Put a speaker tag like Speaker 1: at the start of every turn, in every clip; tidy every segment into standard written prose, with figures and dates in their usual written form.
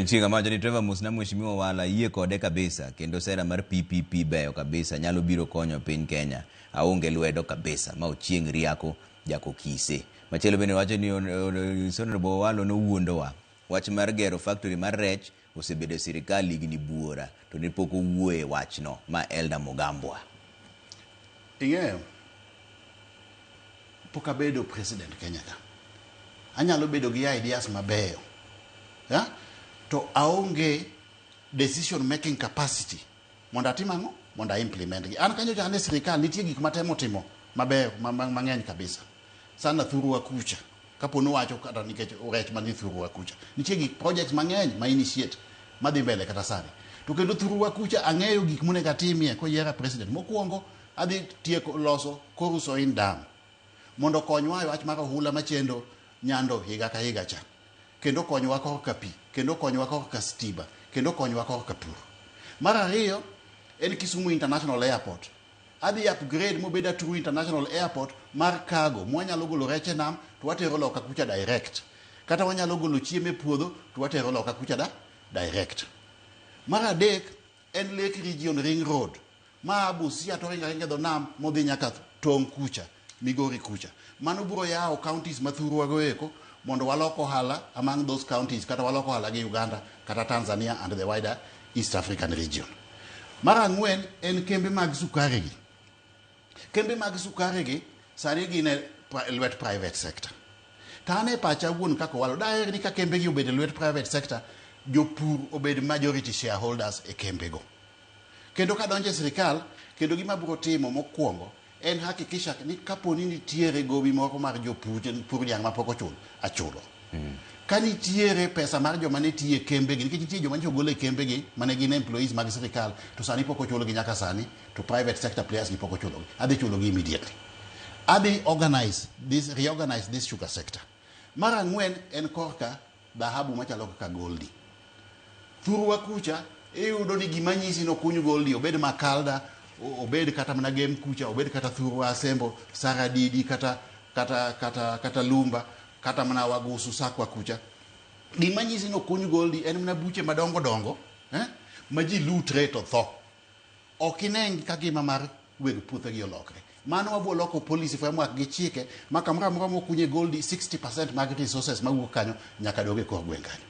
Speaker 1: Chinga macho ni Trevor Musna Mheshimiwa Owalo yie kode kabisa kendo sera mar PPP beyo kabisa nyalo biro konyo piny Kenya aonge lwedo kabisa ma ochieng riako jako kise. Machielo bende wacho ni Honorable Owalo no wuondowa wach mar gero factory mar rech osebedo sirikal higni buora to ne pok owuoye wachno ma Elda Mogambwa.
Speaker 2: Ing'eyo pok abedo president Kenya ka. Anyalo bedo gi ideas mabeyo. Ya? To aonge decision making capacity. Mondo atim ang'o? Mondo implement gi. An kanyo jane sirikal nitie gik matemo timo mabeyo mang'eny kabisa. Sana thurua kucha. Kapo nowacho kata nikech rech mani thurua kucha. Nitie gik projects mang'eny ma initiate madhi mbele kata sani. To kendo thurua kucha ang'eyo gik monego atimie ko yiera president. Mokwongo adhi tieko loso koruso in dam. Mondo konywa wach mar ohula machendo nyando higa ka higa cha. Kendo konywa korka pi, kendo konywa korka stima, kendo konywa korka pur. Mar ariyo en Kisumu International Airport. Adhi upgrade mobeda True International Airport mar cargo mwanyalo golo reche nam to watero loka kucha direct. Kata wanyalo golo chieme puodho to watero loka kucha direct. Mar adek en Lake Region Ring Road. Ma Busia to ringa do nam modhi nyaka tong kucha, Migori kucha. Mano biro yawo counties mathurwa go eko mondo waloko hala among those counties kata waloko hala gi Uganda kata Tanzania and the wider East African region. Mar ang'wen en kembe mag sukari gi. Kembe mag sukari gi sani gine lwet private sector. Tane pacha wuon kako walo daher ni ka kembe gi obed lwet private sector jopur obed majority shareholders e kembe go. Kendo ka donje sirikal kendo gima biro timo mokwongo en hakikisha ni kaponi nitiere gowi moko mar jopur dhiang' mapok achulo. Ka nitiere pesa mar joma ne tiye kembe gi nikech nitie joma ne ogolo e kembe gi mane gin employees mag sirikal to sani pok ochulo gi nyaka sani to private sector players gi pok ochulo gi. Adhi chulo gi immediately. Adhi reorganize this sugar sector. Mar ang'wen en korka dhahabu machalo kaka goldi. Thurwa kucha iyudo ni gima nyisi no kuny goldi obed makalda obed kata mana game kucha obed kata thurwa asembo saradidi kata lumba kata mana wagusu sakwa kucha gima nyisi no kuny goldi en mana buche madongo dongo ma ji lutre to tho okineng ka gima mar weg puothe gi olokre mano wabo loko policy framework gi chike ma kamra mo kunye goldi 60% mag resources mawuok kanyo nyaka doge kor gweng kanyo.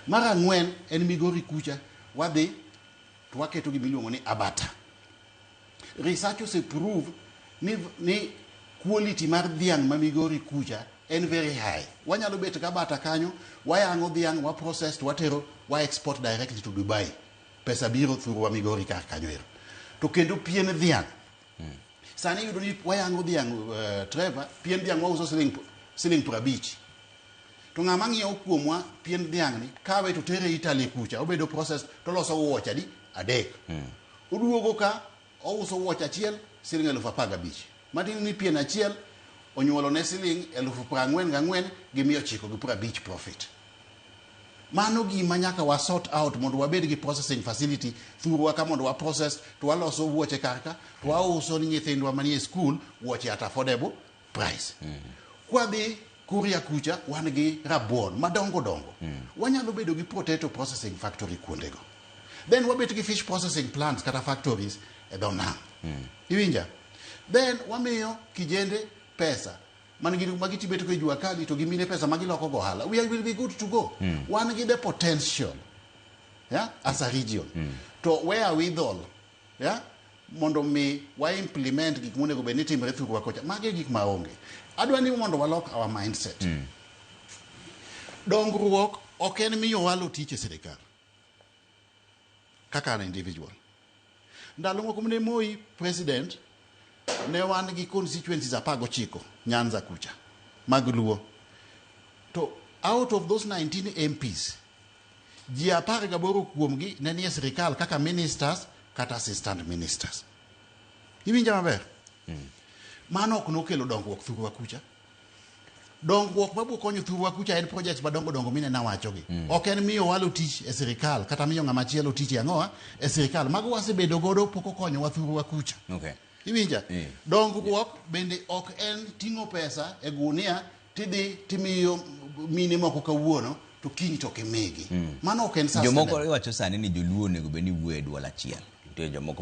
Speaker 2: Mar ang'wen en Migori kucha wadhi to waketo gi miluongo ni abata. Research ose prove ni quality mar dhiang' ma Migori kucha en very high. Wanyalo bet ka bata kanyo wayang'o dhiang' wa process to watero wa export directly to Dubai. Pesa biro through wa Migori kar kanyo ero. To kendo pien dhiang'. Sani yudo ni wayang'o dhiang' Trevor pien dhiang' wa uso siling 50. To ng'ama ng'iewo kuomwa pien dhiang' ni kawe to tere Italy kucha obedo process to loso wuoch adi adek. Oduogo ka ouso wuoch achiel siling 15,000. Matin ni pien achiel onyuolo ne siling 44,000 gi 950 profit. Mano gima nyaka wa sort out mondo wabed gi processing facility thurwa ka mondo wa process to waloso wuoche karka to wauso ni nyithindwa manie school wuoche at affordable price. Kwa dhi Kuria kucha wan gi rabuon madongo dongo. Wanyalo bedo gi potato processing factory kuondego. Then wabet gi fish processing plants kata factories e dho nam. Iwinja? Then wamiyo kijende pesa. Magiti beto ko jua kali to gimine pesa magiloko go hala. We will be good to go. Wan gi the potential. Yeah? As a region. To where with all. Yeah? Mondo mi wa implement gik monego be ni timre thurwa kocha. Mage gik maonge. Adwa ni mondo walok our mindset. Dongruok ok en miyo Owalo tich e sirikal. Kaka an individual. Ndalo moko mne Moi president ne wan gi constituencies 19 Nyanza kucha mag Luo. To out of those 19 MPs ji 18 kuomgi ne nie sirikal kaka ministers kata assistant ministers. Iwinja maber? Mano ok nokelo dongruok thurwa kucha. Dongruok mabu konyo thurwa kucha en projects madongo dongo mine na wacho gi. Ok en miyo Owalo tich e sirikal kata miyo ng'ama chielo tich ang'oa e sirikal. Mago wasebedo godo pok konyo wa thurwa kucha.
Speaker 1: Okay.
Speaker 2: Iwinja? Dongruok bende ok en ting'o pesa e gunia tidhi timiyo mine moko kawuono to kiny to kimigi. Mano ok en
Speaker 1: jomoko
Speaker 2: sustainable.
Speaker 1: iwacho sani ni joluo onego bed ni wuoyo e dwol achiel. Nitie jomoko